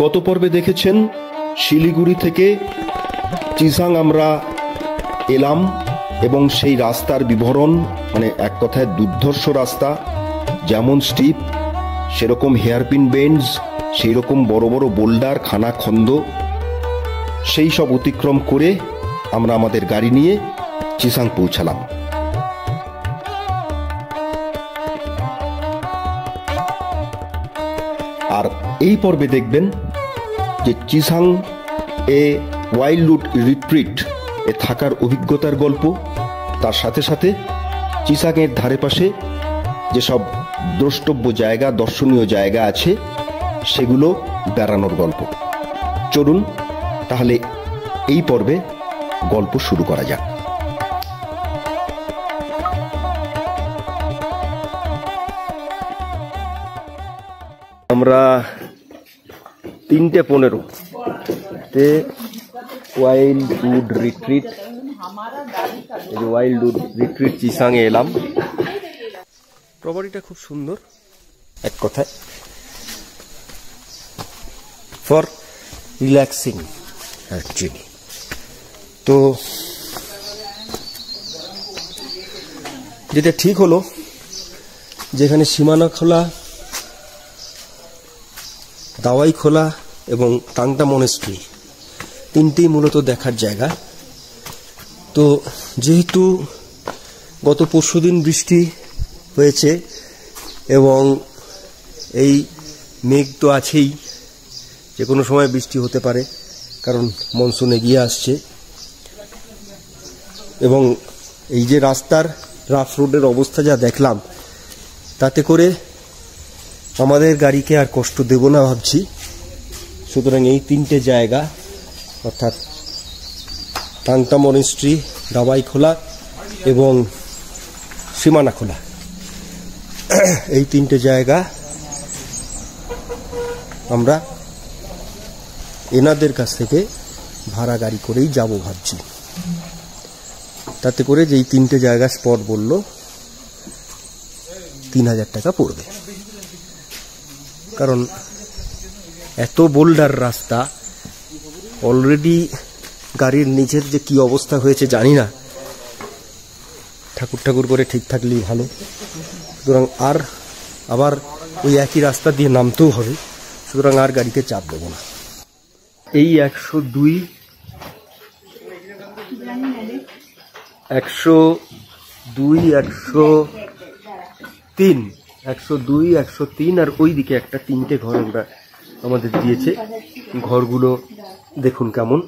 গত পর্বে দেখেছেন শিলিগুড়ি থেকে চিসাং আমরা এলাম এবং সেই রাস্তার বিবরণ, মানে এক কথায় দুর্ধর্ষ রাস্তা, যেমন স্টিপ সেরকম হেয়ারপিন বেন্ডস, সেই রকম বড় বড় বোল্ডার, খানাখন্দ, সেই সব অতিক্রম করে আমরা আমাদের গাড়ি নিয়ে চিসাং পৌঁছালাম। আর এই পর্বে দেখবেন যে চিসাং এ ওয়াইল্ড রিট্রিট এ থাকার অভিজ্ঞতার গল্প, তার সাথে সাথে চিসাংয়ের ধারে পাশে যেসব দ্রষ্টব্য জায়গা, দর্শনীয় জায়গা আছে সেগুলো বেড়ানোর গল্প। চলুন তাহলে এই পর্বে গল্প শুরু করা যাক। আমরা 3:15 ওয়াইল্ড রিট্রিট, চিসাংয়ে এলাম। প্রপার্টিটা খুব সুন্দর, এক কথায় ফর রিল্যাক্সিং অ্যাকচুয়ালি। তো যেটা ঠিক হলো যেখানে সীমানা খোলা, দাওয়াই খোলা এবং টাংটা মনেস্ট্রি তিনটেই মূলত দেখার জায়গা। তো যেহেতু গত পরশুদিন বৃষ্টি হয়েছে এবং এই মেঘ তো আছেই, যে কোনো সময় বৃষ্টি হতে পারে কারণ মনসুন এগিয়ে আসছে, এবং এই যে রাস্তার রাফ রোডের অবস্থা যা দেখলাম, তাতে করে আমাদের গাড়িকে আর কষ্ট দেব না ভাবছি। সুতরাং এই তিনটে জায়গা অর্থাৎ টাংটা মনেস্ট্রি, দাওয়াইখোলা এবং সীমানাখোলা, এই তিনটে জায়গা আমরা এনাদের কাছ থেকে ভাড়া গাড়ি করেই যাব ভাবছি। তাতে করে যে এই তিনটে জায়গা স্পট বলল 3000 টাকা পড়বে। কারণ এত বোল্ডার রাস্তা, অলরেডি গাড়ির নিচের যে কি অবস্থা হয়েছে জানি না, ঠাকুর ঠাকুর করে ঠিক থাকলেই ভালো। সুতরাং আর আবার ওই একই রাস্তা দিয়ে নামতেও হবে, সুতরাং আর গাড়িতে চাপ দেবো না। এই 102, 103 আর ওই দিকে একটা 3টে ঘর আমরা আমাদের দিয়েছে। ঘরগুলো দেখুন কেমন,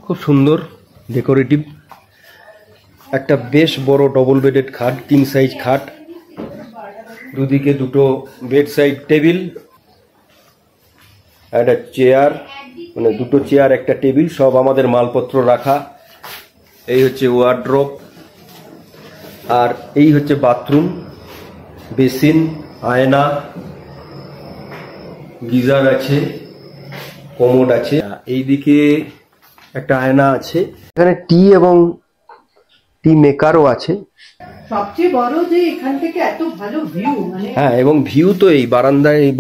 খুব সুন্দর ডেকোরেটিভ। একটা বেশ বড় ডবল বেডেড খাট, কিং সাইজ খাট, দুদিকে দুটো বেড সাইড টেবিল, একটা চেয়ার, মানে দুটো চেয়ার একটা টেবিল, সব আমাদের মালপত্র রাখা। এই হচ্ছে ওয়ার্ড্রোব, আর এই হচ্ছে বাথরুম, বেসিন, আয়না, গিজার আছে, কমোড আছে। এইদিকে একটা আয়না আছে, এখানে টি এবং টি মেকারও আছে। সবচেয়ে বড় যে এখান থেকে এত ভালো ভিউ, মানে হ্যাঁ, এবং ভিউ তো এই বারান্দায়, এই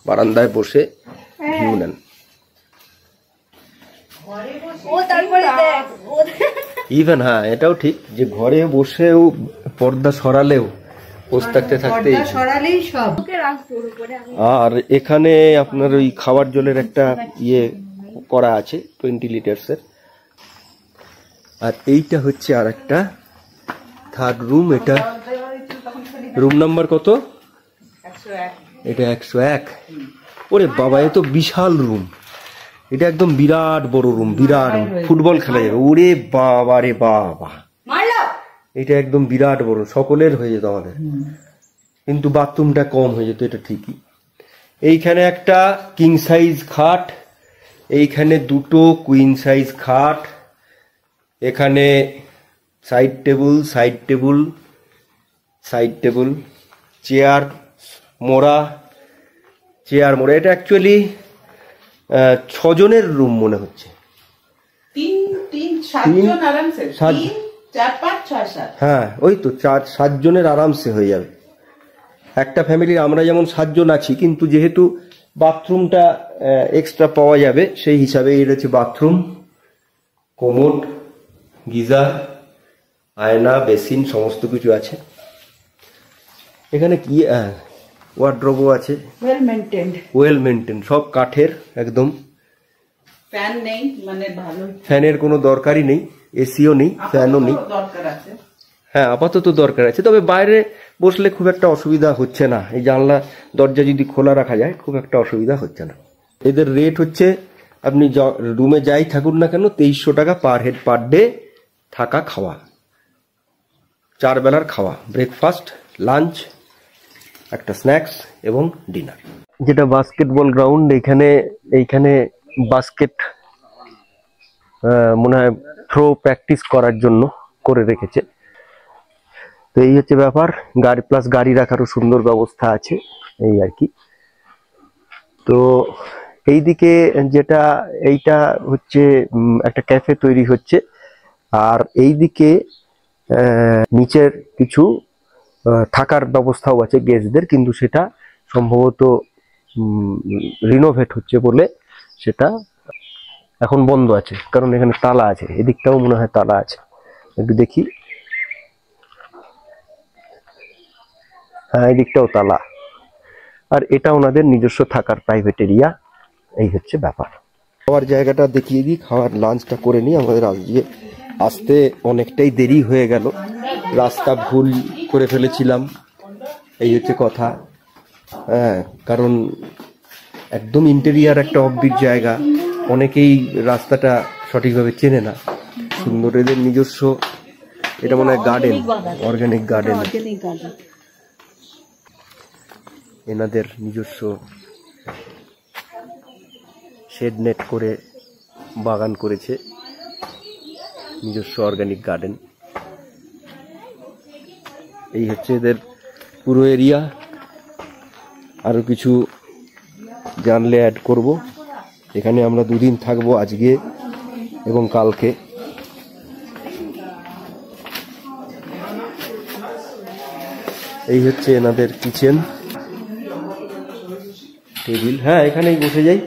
বারান্দায় বসে ভিউ নেন। ইভেন হ্যাঁ, এটাও ঠিক যে ঘরে বসেও পর্দা সরালেও বসে থাকতে সরালেই সব। আর এখানে আপনার ওই খাবার জলের একটা ইয়ে করা আছে 20 লিটার্সের। আর এইটা হচ্ছে আর একটা থার্ড রুম। এটা রুম নাম্বার কত? 101। এটা 101। ওরে বাবা, এ তো বিশাল রুম। এটা একদম বিরাট বড় রুম, বিরাট ফুটবল খেলা যাবে। ওরে বাবা রে বাবা, এটা একদম বিরাট বড়, সকলের হয়ে যেত আমাদের, কিন্তু বাথরুমটা কম হয়ে যেত, এটা ঠিকই। এইখানে একটা কিং সাইজ খাট, এইখানে দুটো কুইন সাইজ খাট, এখানে সাইড টেবিল, চেয়ার মোড়া। এটা অ্যাকচুয়ালি 6 জনের রুম মনে হচ্ছে। 3-4 হ্যাঁ, ওই তো 4-7 জনের আরামসে হয়ে যাবে একটা ফ্যামিলির। আমরা যেমন 7 জন আছি, কিন্তু যেহেতু বাথরুমটা এক্সট্রা পাওয়া যাবে সেই হিসাবে। এটা হচ্ছে বাথরুম, কোমোড, গিজার, আয়না, বেসিন সমস্ত কিছু আছে এখানে। কি ওয়ার্ড্রোবও আছে, ওয়েল মেনটেন, সব কাঠের একদম। ফ্যান নেই, মানে ভালো, ফ্যানের কোনো দরকারই নেই, এসিও নেই, ফ্যানও নেই। দরকার আছে, হ্যাঁ আপাতত দরকার আছে, তবে বাইরে বসলে খুব একটা অসুবিধা হচ্ছে না। এই জানলা দরজা যদি খোলা রাখা যায় খুব একটা অসুবিধা হচ্ছে না। এদের রেট হচ্ছে আপনি রুমে যাই থাকুন না কেন 2300 টাকা পার হেড পার ডে, থাকা খাওয়া, 4 বেলার খাওয়া, ব্রেকফাস্ট, লাঞ্চ, একটা স্ন্যাক্স এবং ডিনার। যেটা বাস্কেটবল গ্রাউন্ড, এইখানে বাস্কেট মনে হয় থ্রো প্র্যাকটিস করার জন্য করে রেখেছে। তো এই হচ্ছে ব্যাপার। গাড়ি প্লাস গাড়ি রাখারও সুন্দর ব্যবস্থা আছে এই আর কি। তো এইদিকে যেটা, এইটা হচ্ছে একটা ক্যাফে তৈরি হচ্ছে, আর এইদিকে নিচের কিছু থাকার ব্যবস্থাও আছে গেস্টদের, কিন্তু সেটা সম্ভবত রিনোভেট হচ্ছে বলে সেটা এখন বন্ধ আছে, কারণ এখানে তালা আছে। এদিকটাও মনে হয় তালা আছে, একটু দেখি। হ্যাঁ এদিকটাও তালা, আর এটা ওনাদের নিজস্ব থাকার প্রাইভেট এরিয়া। এই হচ্ছে ব্যাপার। খাওয়ার জায়গাটা দেখিয়ে দিই, খাওয়ার লাঞ্চটা করে নিই। আমাদের আজকে আসতে অনেকটাই দেরি হয়ে গেল, রাস্তা ভুল করে ফেলেছিলাম, এই হচ্ছে কথা। হ্যাঁ কারণ একদম ইন্টেরিয়ার একটা অফবিট জায়গা, অনেকেই রাস্তাটা সঠিকভাবে চেনে না। সুন্দর এদের নিজস্ব, এটা মনে হয় গার্ডেন, অর্গানিক গার্ডেন, এনাদের নিজস্ব শেড নেট করে বাগান করেছে, নিজস্ব অর্গানিক গার্ডেন। এই হচ্ছে এদের পুরো এরিয়া। আরো কিছু জানলে অ্যাড করব। এখানে আমরা 2 দিন থাকবো, আজকে এবং কালকে। এই হচ্ছে এনাদের কিচেন, টেবিল। হ্যাঁ এখানেই বসে যাই,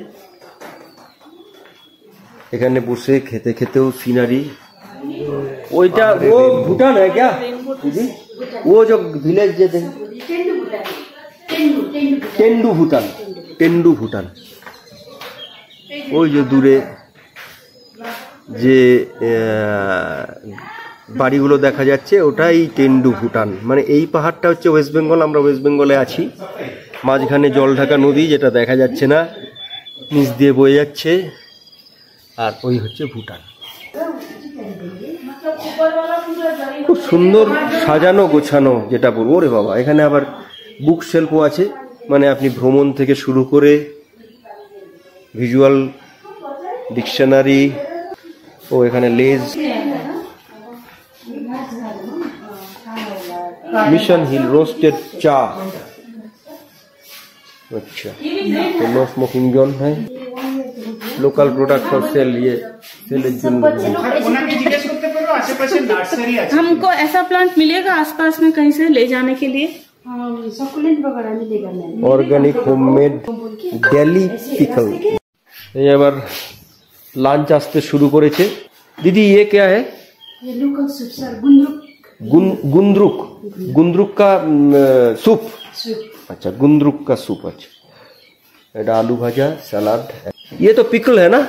এখানে বসে খেতে খেতেও সিনারি। ওইটা ও ভুটান है क्या दीदी? वो जो विलेज जे টেন্ডু ভুটান, টেন্ডু ভুটান। ওই যে দূরে যে বাড়িগুলো দেখা যাচ্ছে ওটাই টেন্ডু ভুটান। মানে এই পাহাড়টা হচ্ছে ওয়েস্ট বেঙ্গল, আমরা ওয়েস্ট বেঙ্গলে আছি। মাঝখানে জল ঢাকা নদী, যেটা দেখা যাচ্ছে না, নিচ দিয়ে বয়ে যাচ্ছে, আর ওই হচ্ছে ভুটান। খুব সুন্দর সাজানো গোছানো, যেটা বলবো। ওরে বাবা, এখানে আবার বুক শেলফও আছে, মানে আপনি ভ্রমণ থেকে শুরু করে ভিজুয়াল ডিকশনারি, ও এখানে লেজ, मिशन हिल रोस्टेड चा। अच्छा, तो नो स्मोकिंग जोन है, लोकल प्रोडक्ट फॉर सेल। ये हमको ऐसा प्लांट मिलेगा आसपास में कहीं से ले जाने के लिए? Organic homemade daily pickle. ये আবার লাঞ্চ আসতে শুরু করেছে। दीदी ये क्या है? ये लोकल सूप सर, गुंद्रुक। गुंद्रुक, गुंद्रुक का सूप। अच्छा, गुंद्रुक का सूप। अच्छा, এটা आलू भाजा, सलाद। ये तो पिकल है ना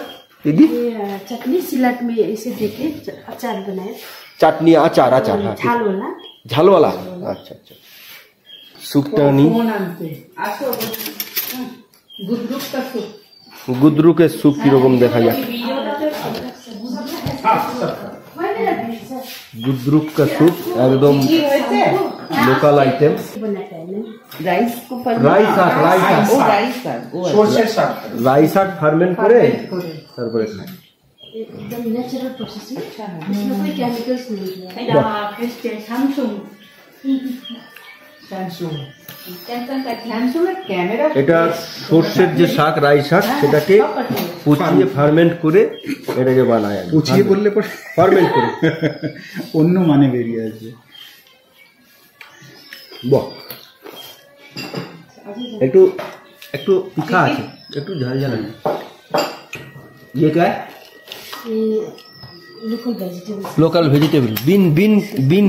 दीदी? ये चटनी सलाद में इसे देके अचार बनाए। चटनी, अचार, अचार। हाँ, झाल वाला, झाल वाला। अच्छा अच्छा। सूपটা নি, গুদ্রুকের স্যুপ কিরকম দেখা যায়। गुद्रुक का सूप एकदम लोकल आइटम। রাইস শাক ফার্মেন্ট করে তারপরে খায়। एकदम नेचुरल प्रोसेस है, इसमें कोई केमिकल्स नहीं है। এটা সর্ষের যে শাক, রাই শাক, সেটাকে পচিয়ে ফার্মেন্ট করে এটাকে বানায়। পচিয়ে বললে পরে ফার্মেন্ট করে অন্য মানে বেরিয়ে আসবে। বাহ, একটু একটু তিখা আছে, একটু ঝাল ঝাল আছে। ये क्या है? Local vegetables. Local vegetable, bean bean bean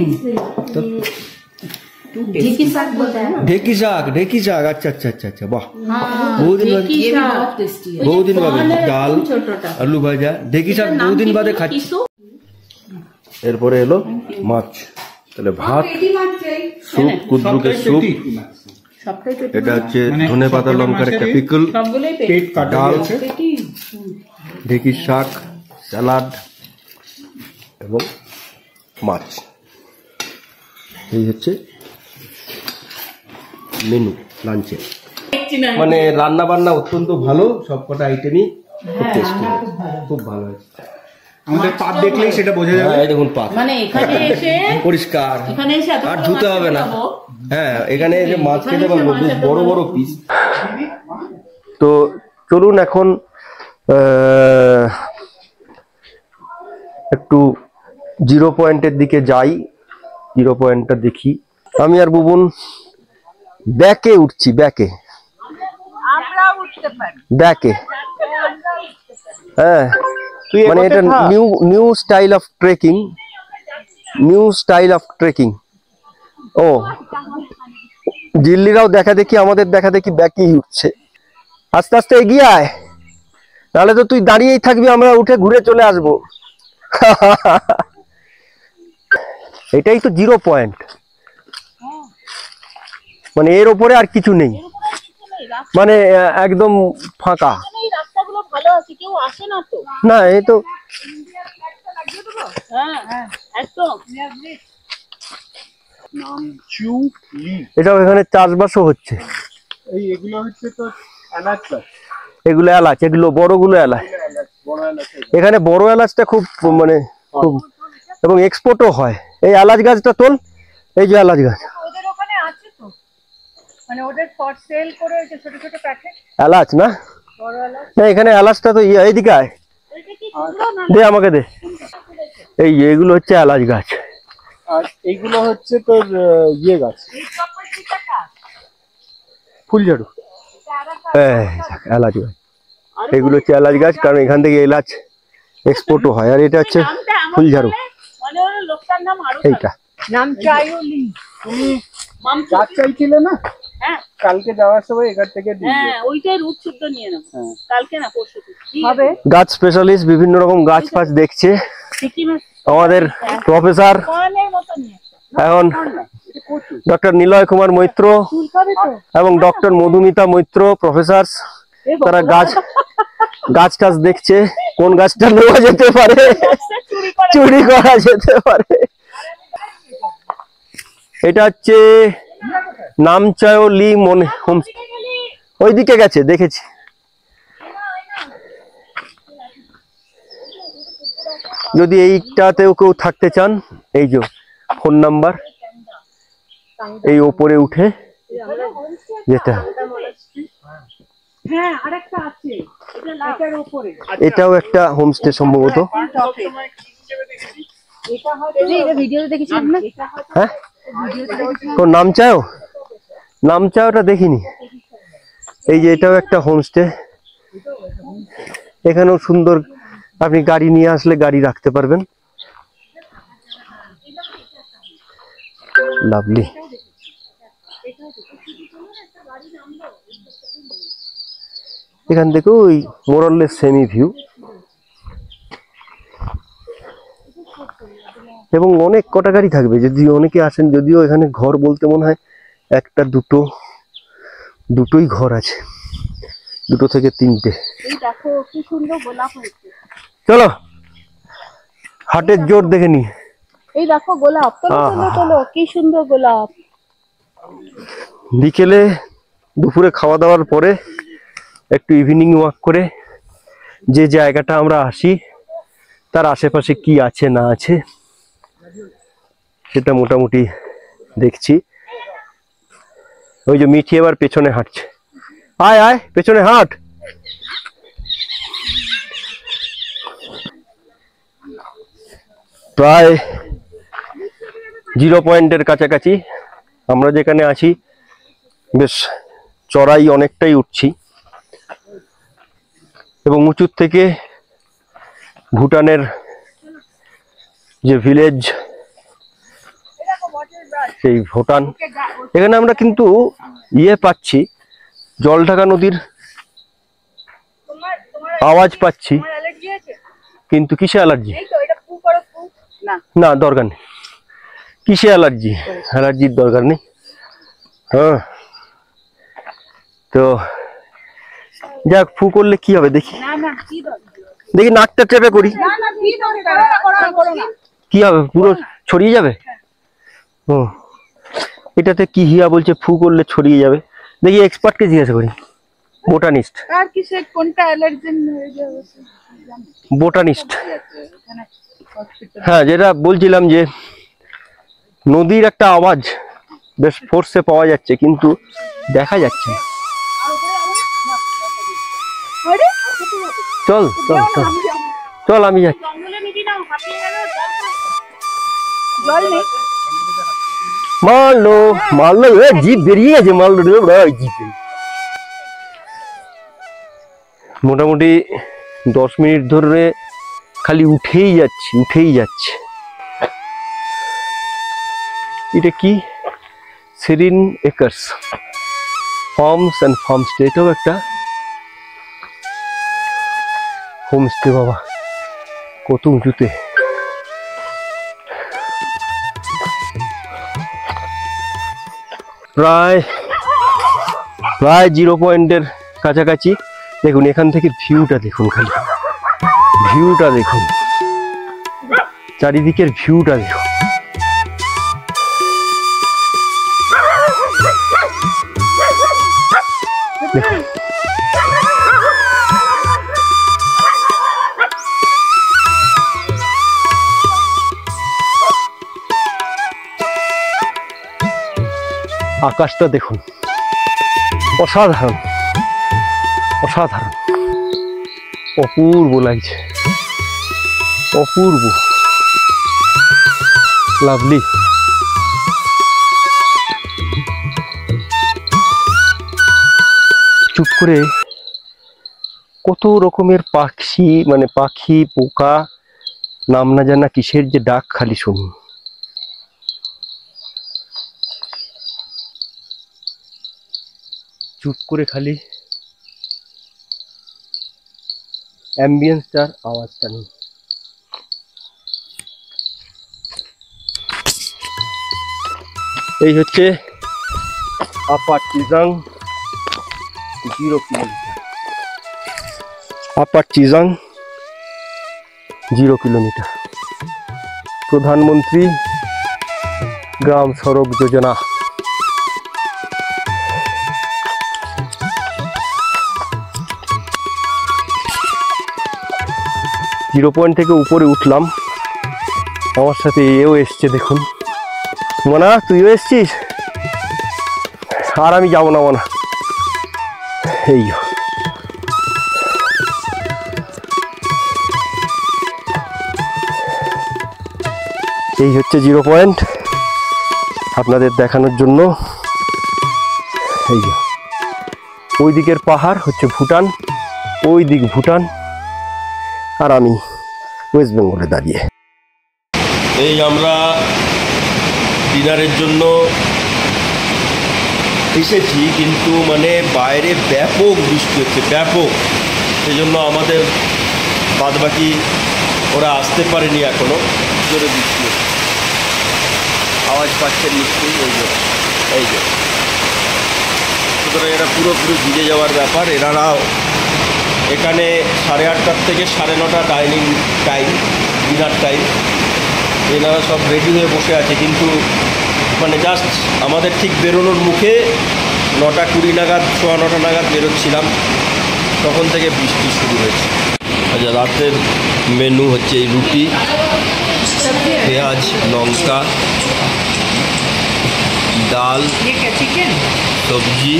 ढेकी साग बोलते हैं ना। ढेकी साग। अच्छा अच्छा अच्छा अच्छा, वाह हाँ, बहुत दिन बाद, ढेकी शाक। बहुत दिन बाद ডাল ছোটটা আলু ভাজা ঢেকি শাক নাম বহুদিন কি বাদে বললো? খাচ্ছি। কিসু? এরপরে এলো মাছ, তাহলে ভাত, পেটি মাছ চাই। স্যুপ, কুদ্রুকের স্যুপ, সবটাই পেটি। এটা হচ্ছে মানে ধনে পাতা সবকটা লঙ্কার একটা মাছেরই পিকল, সবগুলোই পেটি। পেট কাটা ডাল, আছে। ঢেকি শাক, স্যালাড এবং মাছ। এই হচ্ছে মেনু লাঞ্চে। মানে রান্না বান্না অত্যন্ত ভালো, সবকটা আইটেমই খুব টেস্টি, খুব ভালো হয়েছে। আমাদের পাত দেখলেই সেটা বোঝা যাবে। হ্যাঁ, এই দেখুন পাত মানে এখানে এসে পরিষ্কার, এখানে এসে এত আর ধুতে হবে না। হ্যাঁ, এখানে এসে মাছ খেতে পারবো, বেশ বড় বড় পিস। তো চলুন এখন একটু জিরো পয়েন্টের দিকে যাই, জিরো পয়েন্টটা দেখি। আমি আর বুবুন ব্যাকে উঠছি, ব্যাকে ব্যাকে। হ্যাঁ, মানে এটা নিউ স্টাইল অফ ট্রেকিং, ও দিল্লিরাও দেখা দেখি আমাদের দেখা দেখি ব্যাকেই উঠছে। আস্তে আস্তে এগিয়ে আয়, তাহলে তো তুই দাঁড়িয়েই থাকবি, আমরা উঠে ঘুরে চলে আসবো। এটাই তো জিরো পয়েন্ট, মানে এর ওপরে আর কিছু নেই, মানে একদম ফাঁকা। রাস্তাগুলো ভালো আছে, কেউ আসে না তো। না, এই তো হ্যাঁ একদম। এটাও এখানে চাষবাসও হচ্ছে। এগুলো হচ্ছে তো এলাচ গাছ। এগুলো এলাচ, এগুলো বড়গুলো এলাচ। এখানে বড় এলাচটা খুব মানে খুব, এবং এক্সপোর্টও হয়। এই এলাচ গাছটা তোল, এই যে এলাচ গাছ, ওদের ওখানে আছে তো, মানে ওদের ফর সেল করে ওই যে ছোট ছোট প্যাকেট এলাচ না, বড় এলাচ। না এখানে এলাচটা তো এইদিকে আয়, দে আমাকে দে। এই এইগুলো হচ্ছে এলাচ গাছ। আর এইগুলো হচ্ছে তোর ইয়ে গাছ, ফুলঝাড়ু। এলাচ গাছ, এগুলো হচ্ছে এলাচ গাছ, কারণ এখান থেকে এলাচ এক্সপোর্টও হয়। আর এটা হচ্ছে ফুলঝাড়ু, মানে ওর লোকটার নাম আরো এইটা। নাম চাইওলি। তুমি গাছ চাইছিলে না? হ্যাঁ কালকে যাওয়ার সময় এখান থেকে দিয়ে দিও। হ্যাঁ, ওইটাই রুট শুদ্ধ নিয়ে নেবো। কালকে না পরশু হবে। গাছ স্পেশালিস্ট বিভিন্ন রকম গাছ ফাছ দেখছে সিকিমের আমাদের প্রফেসর, কয়েনের মতো নিয়ে এখন ডক্টর নিলয় কুমার মৈত্র এবং ডক্টর মধুমিতা মৈত্র প্রফেসর, তারা গাছ টাছ দেখছে, কোন গাছটা নেওয়া যেতে পারে, চুরি করা যেতে পারে। এটা হচ্ছে নামচাইওলি মনে হোমস্টে, ওইদিকে গেছে দেখেছি। যদি এইটাতেও কেউ থাকতে চান, এই যে ফোন নাম্বার, এই ওপরে উঠে যেতে হবে। হ্যাঁ, আরেকটা আছে এটার উপরে। এটাও একটা হোমস্টে সম্ভবত। এটা হয়তো এটা ভিডিওতে দেখেছিলাম না। হ্যাঁ, কোন নামচাওটা দেখিনি। এই যে এটাও একটা হোমস্টে, এখানেও সুন্দর, আপনি গাড়ি নিয়ে আসলে গাড়ি রাখতে পারবেন। লাভলি। এখান থেকে ওই মোরাললেস সেমি ভিউ, এবং অনেক কটা গাড়ি থাকবে যদি অনেকে আসেন। যদিও এখানে ঘর বলতে মনে হয় একটা দুটোই ঘর আছে, 2 থেকে 3টে। এই দেখো কি সুন্দর গোলাপ হয়েছে। চলো হাটের জোর দেখে নি। এই দেখো গোলাপ, তোলো কি সুন্দর গোলাপ। বিকেলে দুপুরে খাওয়া দাওয়ার পরে একটু ইভিনিং ওয়াক করে যে জায়গাটা আমরা আসি তার আশেপাশে কি আছে না আছে সেটা মোটামুটি দেখছি। ওই যে মিঠি এবার পেছনে হাঁটছে, আয় আয় পেছনে হাঁট। প্রায় জিরো পয়েন্টের কাছাকাছি আমরা যেখানে আছি, বেশ চড়াই অনেকটাই উঠছি এবং উঁচুর থেকে ভুটানের যে ভিলেজ, সেই ভুটান, এখানে আমরা কিন্তু পাচ্ছি, জলঢাকা নদীর আওয়াজ পাচ্ছি, কিন্তু কিসে অ্যালার্জি? না, দরকার নেই। কিসে অ্যালার্জি? অ্যালার্জির দরকার নেই। হ্যাঁ, তো যাক, ফু করলে কি হবে দেখি, দেখি নাকটা চেপে করি, কি হবে? পুরো ছড়িয়ে যাবে? ও, এটাতে কি হিয়া বলছে ফু করলে ছড়িয়ে যাবে। দেখি এক্সপার্টকে জিজ্ঞাসা করি, বোটানিস্ট। বোটানিস্ট। হ্যাঁ, যেটা বলছিলাম যে নদীর একটা আওয়াজ বেশ ফোর্সে পাওয়া যাচ্ছে, কিন্তু দেখা যাচ্ছে না। চল চল চল চল, আমি যাচ্ছি। মারলো মারলো, জিপ বেরিয়ে গেছে, মারলো জিপ। মোটামুটি 10 মিনিট ধরে খালি উঠেই যাচ্ছে। এটা কি? Serene acres farms and farmstay. এটাও একটা হোমস্টে। বাবা, কত উঁচুতে! প্রায় 0 পয়েন্টের কাছাকাছি। দেখুন এখান থেকে ভিউটা দেখুন, খালি ভিউটা দেখুন, চারিদিকের ভিউটা দেখুন। দেখুন আকাশটা দেখুন, অসাধারণ অসাধারণ, অপূর্ব লাগছে, অপূর্ব, লাভলি। চুপ করে কত রকমের পাখি, মানে পাখি, পোকা, নাম না জানা কিসের যে ডাক খালি শুনুন। চুপ করে খালি অ্যাম্বিয়েন্সটার আওয়াজটা নেই। এই হচ্ছে আপার চিজাং 0 কিলোমিটার। আপার চিজাং 0 কিলোমিটার। প্রধানমন্ত্রী গ্রাম সড়ক যোজনা। জিরো পয়েন্ট থেকে উপরে উঠলাম, আমার সাথে এও এসছে, দেখুন। মনা, তুইও এসছিস? আর আমি যাবো না মনা। এই হচ্ছে 0 পয়েন্ট, আপনাদের দেখানোর জন্য। এই ওই দিকের পাহাড় হচ্ছে ভুটান, ওই দিক ভুটান, আর আমি ওয়েস্ট বেঙ্গলে দাঁড়িয়ে। এই আমরা ডিনারের জন্য এসেছি, কিন্তু মানে বাইরে ব্যাপক বৃষ্টি হচ্ছে, ব্যাপক। সেই জন্য আমাদের বাদবাকি ওরা আসতে পারেনি এখনো। জোরে বৃষ্টি হচ্ছে, আওয়াজ পাচ্ছেন নিশ্চয়ই। এই যে সুতরাং এরা পুরোপুরি ভিজে যাওয়ার ব্যাপার। এনারাও এখানে 8:30 থেকে 9:30 ডাইনিং টাইম, ডিনার টাইম। এনারা সব রেডি হয়ে বসে আছে, কিন্তু মানে জাস্ট আমাদের ঠিক বেরোনোর মুখে 9:20 নাগাদ, 9:15 নাগাদ বেরোচ্ছিলাম, তখন থেকে বৃষ্টি শুরু হয়েছে। আচ্ছা, রাতের মেনু হচ্ছে এই রুটি, পেঁয়াজ, লঙ্কা, ডাল, সবজি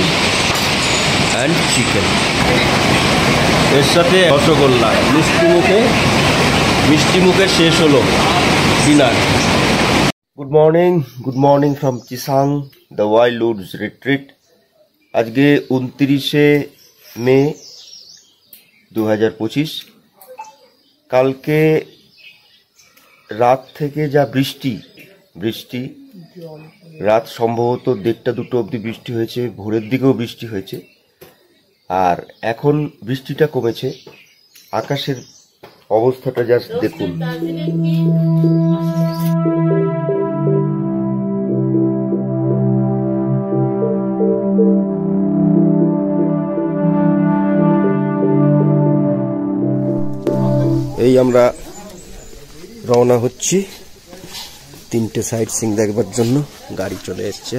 অ্যান্ড চিকেন, এর সাথে রসগোল্লা। মিষ্টি মুখে শেষ হলো dinner. Good morning from Chisang, the wild woods retreat. আজকে 29শে মে 2025। কালকে রাত থেকে যা বৃষ্টি রাত সম্ভবত 1:30-2 অবধি বৃষ্টি হয়েছে, ভোরের দিকেও বৃষ্টি হয়েছে, আর এখন বৃষ্টিটা কমেছে। আকাশের অবস্থাটা জাস্ট দেখুন। এই আমরা রওনা হচ্ছি 3টে সাইট সিং দেখবার জন্য। গাড়ি চলে এসছে।